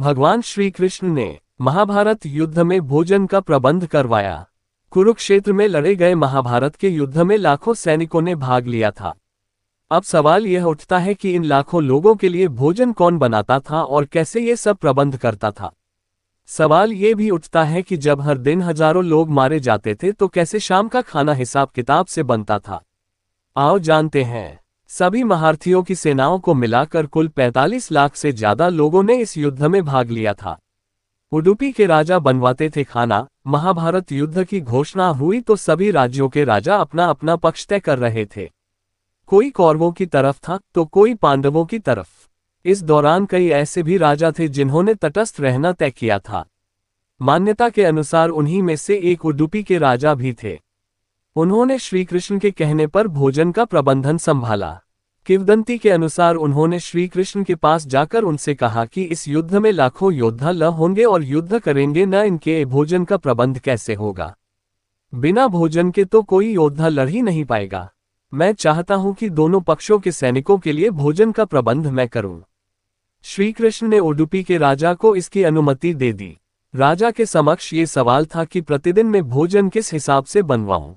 भगवान श्री कृष्ण ने महाभारत युद्ध में भोजन का प्रबंध करवाया। कुरुक्षेत्र में लड़े गए महाभारत के युद्ध में लाखों सैनिकों ने भाग लिया था। अब सवाल यह उठता है कि इन लाखों लोगों के लिए भोजन कौन बनाता था और कैसे ये सब प्रबंध करता था। सवाल ये भी उठता है कि जब हर दिन हजारों लोग मारे जाते थे तो कैसे शाम का खाना हिसाब किताब से बनता था। आओ जानते हैं। सभी महारथियों की सेनाओं को मिलाकर कुल 45 लाख से ज्यादा लोगों ने इस युद्ध में भाग लिया था। उडुपी के राजा बनवाते थे खाना। महाभारत युद्ध की घोषणा हुई तो सभी राज्यों के राजा अपना अपना पक्ष तय कर रहे थे। कोई कौरवों की तरफ था तो कोई पांडवों की तरफ। इस दौरान कई ऐसे भी राजा थे जिन्होंने तटस्थ रहना तय किया था। मान्यता के अनुसार उन्हीं में से एक उडुपी के राजा भी थे। उन्होंने श्री कृष्ण के कहने पर भोजन का प्रबंधन संभाला। किंवदंती के अनुसार उन्होंने श्री कृष्ण के पास जाकर उनसे कहा कि इस युद्ध में लाखों योद्धा ल होंगे और युद्ध करेंगे न, इनके भोजन का प्रबंध कैसे होगा। बिना भोजन के तो कोई योद्धा लड़ ही नहीं पाएगा। मैं चाहता हूं कि दोनों पक्षों के सैनिकों के लिए भोजन का प्रबंध मैं करूं। श्री कृष्ण ने उडुपी के राजा को इसकी अनुमति दे दी। राजा के समक्ष ये सवाल था कि प्रतिदिन मैं भोजन किस हिसाब से बनवाऊं।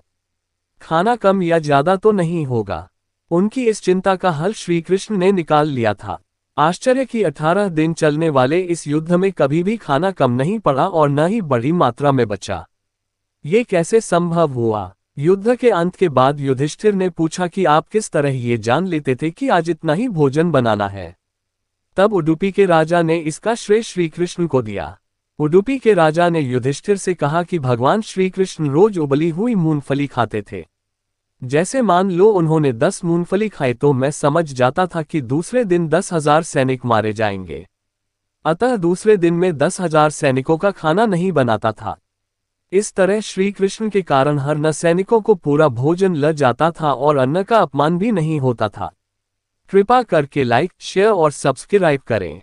खाना कम या ज्यादा तो नहीं होगा। उनकी इस चिंता का हल श्री कृष्ण ने निकाल लिया था। आश्चर्य कि 18 दिन चलने वाले इस युद्ध में कभी भी खाना कम नहीं पड़ा और न ही बड़ी मात्रा में बचा। ये कैसे संभव हुआ। युद्ध के अंत के बाद युधिष्ठिर ने पूछा कि आप किस तरह ये जान लेते थे कि आज इतना ही भोजन बनाना है। तब उडुपी के राजा ने इसका श्रेय श्री कृष्ण को दिया। उडुपी के राजा ने युधिष्ठिर से कहा कि भगवान श्री कृष्ण रोज उबली हुई मूंगफली खाते थे। जैसे मान लो उन्होंने 10 मूंगफली खाए तो मैं समझ जाता था कि दूसरे दिन 10,000 सैनिक मारे जाएंगे। अतः दूसरे दिन में 10,000 सैनिकों का खाना नहीं बनाता था। इस तरह श्री कृष्ण के कारण हर न सैनिकों को पूरा भोजन लग जाता था और अन्न का अपमान भी नहीं होता था। कृपा करके लाइक, शेयर और सब्सक्राइब करें।